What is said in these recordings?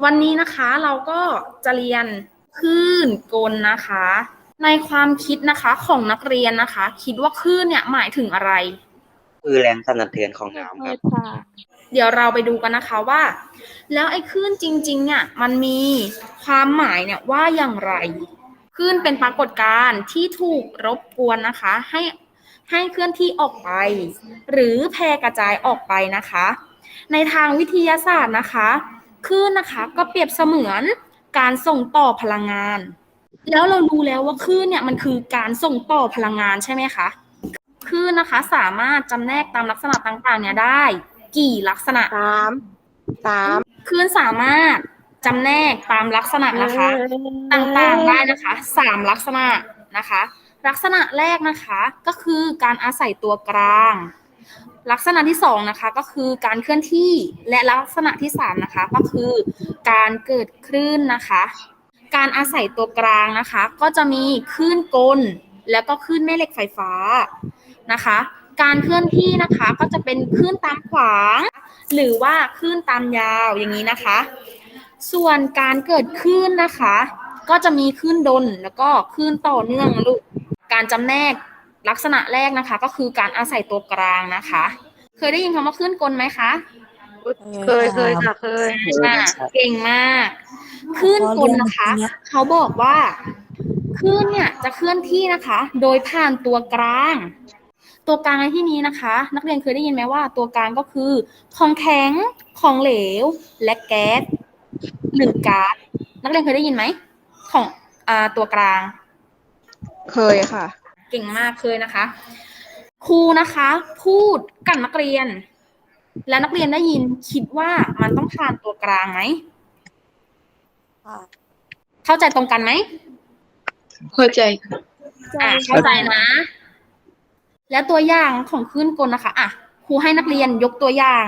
วันนี้นะคะเราก็จะเรียนคลื่นกลนะคะในความคิดนะคะของนักเรียนนะคะคิดว่าคลื่นเนี่ยหมายถึงอะไรคือแรงสั่นสะเทือนของน้ำครับเดี๋ยวเราไปดูกันนะคะว่าแล้วไอ้คลื่นจริงๆเนี่ยมันมีความหมายเนี่ยว่าอย่างไรคลื่นเป็นปรากฏการณ์ที่ถูกรบกวนนะคะให้เคลื่อนที่ออกไปหรือแพร่กระจายออกไปนะคะในทางวิทยาศาสตร์นะคะคลื่นนะคะก็เปรียบเสมือนการส่งต่อพลังงานแล้วเรารู้แล้วว่าคลื่นเนี่ยมันคือการส่งต่อพลังงานใช่ไหมคะคลื่นนะคะสามารถจำแนกตามลักษณะต่างๆเนี่ยได้กี่ลักษณะคลื่นสามารถจำแนกตามลักษณะนะคะต่างๆได้นะคะ3ลักษณะนะคะลักษณะแรกนะคะก็คือการอาศัยตัวกลางลักษณะที่2นะคะก็คือการเคลื่อนที่และลักษณะที่3นะคะก็คือการเกิดคลื่นนะคะการอาศัยตัวกลางนะคะก็จะมีคลื่นกลแล้วก็คลื่นแม่เหล็กไฟฟ้านะคะการเคลื่อนที่นะคะก็จะเป็นคลื่นตามขวางหรือว่าคลื่นตามยาวอย่างนี้นะคะส่วนการเกิดคลื่นนะคะก็จะมีคลื่นดลแล้วก็คลื่นต่อเนื่องลูกการจำแนกลักษณะแรกนะคะก็คือการอาศัยตัวกลางนะคะเคยได้ยินคำว่าคลื่นกลไหมคะเคยค่ะเคยเก่งมากคลื่นกลนะคะเขาบอกว่าคลื่นเนี่ยจะเคลื่อนที่นะคะโดยผ่านตัวกลางตัวกลางในที่นี้นะคะนักเรียนเคยได้ยินไหมว่าตัวกลางก็คือของแข็งของเหลวและแก๊สหรือก๊าซนักเรียนเคยได้ยินไหมของตัวกลางเคยค่ะเก่งมากเคยนะคะครูนะคะพูดกับนักเรียนและนักเรียนได้ยินคิดว่ามันต้องผ่านตัวกลางไหมเข้าใจตรงกันไหมเข้าใจค่ะเข้าใจนะแล้วตัวอย่างของคลื่นกลนะคะครูให้นักเรียนยกตัวอย่าง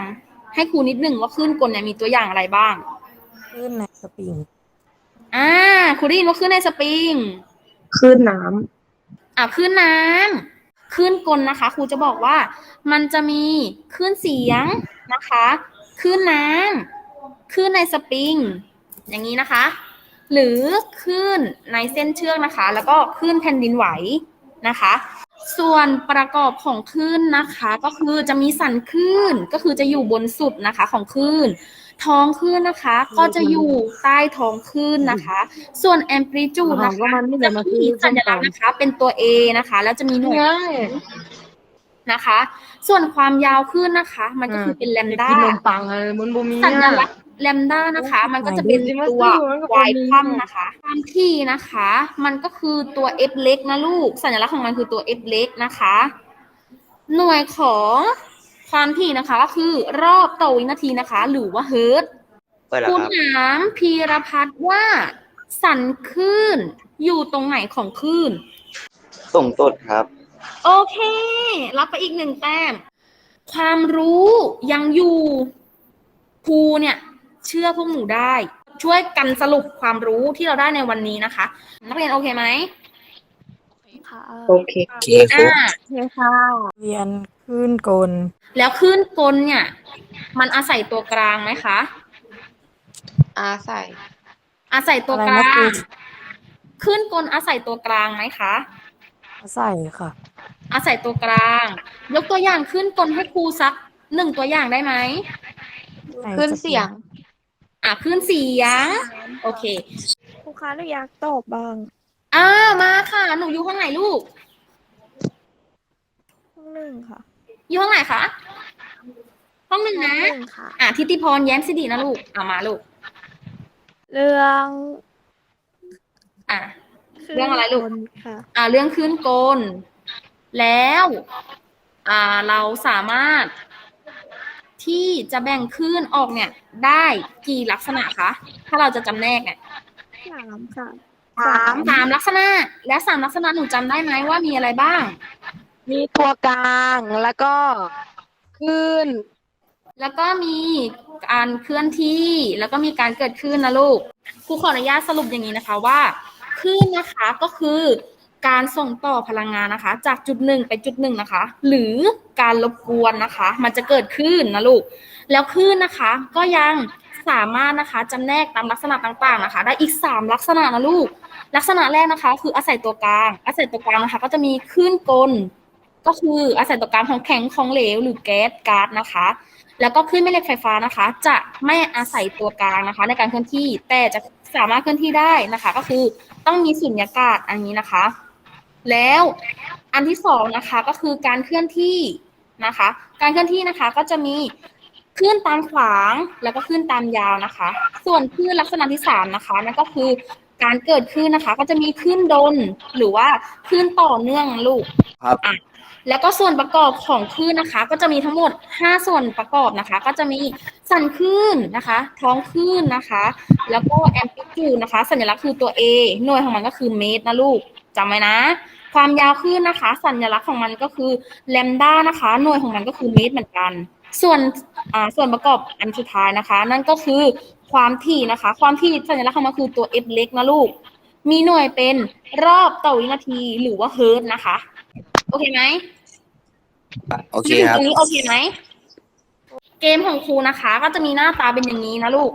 ให้ครูนิดหนึ่งว่าคลื่นกลเนี่ยมีตัวอย่างอะไรบ้างคลื่นในสปริงครูได้ยินว่าคลื่นในสปริงคลื่นน้ำคลื่นน้ำคลื่นกลนะคะครูจะบอกว่ามันจะมีคลื่นเสียงนะคะคลื่นน้ำคลื่นในสปริงอย่างนี้นะคะหรือคลื่นในเส้นเชือกนะคะแล้วก็คลื่นแผ่นดินไหวนะคะส่วนประกอบของคลื่นนะคะก็คือจะมีสันคลื่นก็คือจะอยู่บนสุดนะคะของคลื่นท้องคลื่นนะคะก็จะอยู่ใต้ท้องคลื่นนะคะส่วนแอมพลิจูดนะคะจะมีสัญลักษณ์นะคะเป็นตัว A นะคะแล้วจะมีหน่วยนะคะส่วนความยาวคลื่นนะคะมันก็คือเป็นแลมด้าสัญลักษณ์แลมด้านะคะมันก็จะเป็นตัว y คว่ำนะคะความถี่นะคะมันก็คือตัว f เล็กนะลูกสัญลักษณ์ของมันคือตัว f เล็กนะคะหน่วยของความถี่นะคะก็คือรอบต่อวินาทีนะคะหรือว่าเฮิร์ตซ์คุณถามพีรพัฒน์ว่าสันคลื่นอยู่ตรงไหนของคลื่นส่งสดครับโอเครับไปอีก1 แต้มความรู้ยังอยู่ครูเนี่ยเชื่อพวกหนูได้ช่วยกันสรุปความรู้ที่เราได้ในวันนี้นะคะนักเรียนโอเคไหมโอเคค่ะเรียนคลื่นกลแล้วคลื่นกลเนี่ยมันอาศัยตัวกลางไหมคะอาศัยตัวกลางคลื่นกลอาศัยตัวกลางไหมคะอาศัยค่ะอาศัยตัวกลางยกตัวอย่างคลื่นกลให้ครูสัก1 ตัวอย่างได้ไหมคลื่นเสียงคลื่นเสียงโอเคครูคะหนูอยากตอบบ้างมาค่ะหนูอยู่ห้องไหนลูกห้อง1ค่ะอยู่ห้องไหนคะห้อง1นะทิติพรแย้มสิรินะลูกมาลูกเรื่องอะไรลูกเรื่องคลื่นกลแล้วเราสามารถที่จะแบ่งคลื่นออกเนี่ยได้กี่ลักษณะคะถ้าเราจะจำแนกเนี่ย3ค่ะ3ลักษณะและ3ลักษณะหนูจำได้ไหมว่ามีอะไรบ้างมีตัวกลางแล้วก็คลื่นแล้วก็มีการเคลื่อนที่แล้วก็มีการเกิดคลื่นนะลูกครูขออนุญาตสรุปอย่างนี้นะคะว่าคลื่นนะคะก็คือการส่งต่อพลังงานนะคะจากจุด1ไปจุด1นะคะหรือการรบกวนนะคะมันจะเกิดคลื่นนะลูกแล้วคลื่นนะคะก็ยัง สามารถนะคะจำแนกตามลักษณะต่างๆนะคะ ได้อีก3ลักษณะนะลูกลักษณะแรกนะคะคืออาศัยตัวกลางอาศัยตัวกลางนะคะก็จะมีคลื่นกลก็คืออาศัยตัวกลางของแข็งของเหลวหรือแก๊สก๊าซนะคะแล้วก็คลื่นแม่เหล็กไฟฟ้านะคะจะไม่อาศัยตัวกลางนะคะในการเคลื่อนที่แต่จะสามารถเคลื่อนที่ได้นะคะก็คือต้องมีสุญญากาศอันนี้นะคะแล้วอันที่2นะคะก็คือการเคลื่อนที่นะคะการเคลื่อนที่นะคะก็จะมีคลื่นตามขวางแล้วก็คลื่นตามยาวนะคะส่วนคลื่นลักษณะที่3นะคะนั่นก็คือการเกิดคลื่นนะคะก็จะมีคลื่นดลหรือว่าคลื่นต่อเนื่องลูก ครับ แล้วก็ส่วนประกอบของคลื่นนะคะก็จะมีทั้งหมด5ส่วนประกอบนะคะก็จะมีสันคลื่นนะคะท้องคลื่นนะคะแล้วก็แอมพลิจูดนะคะสัญลักษณ์คือตัว A หน่วยของมันก็คือเมตรนะลูกจำไว้นะความยาวคลื่นนะคะสัญลักษณ์ของมันก็คือแลมด้านะคะหน่วยของมันก็คือเมตรเหมือนกันส่วนประกอบอันสุดท้ายนะคะนั่นก็คือความถี่นะคะความถี่สัญลักษณ์ของมันคือตัว F เล็กนะลูกมีหน่วยเป็นรอบต่อวินาทีหรือว่าเฮิร์ตซ์นะคะโอเคไหม โอเคครับ ตรงนี้โอเคไหม เกมของครูนะคะ ก็จะมีหน้าตาเป็นอย่างนี้นะลูก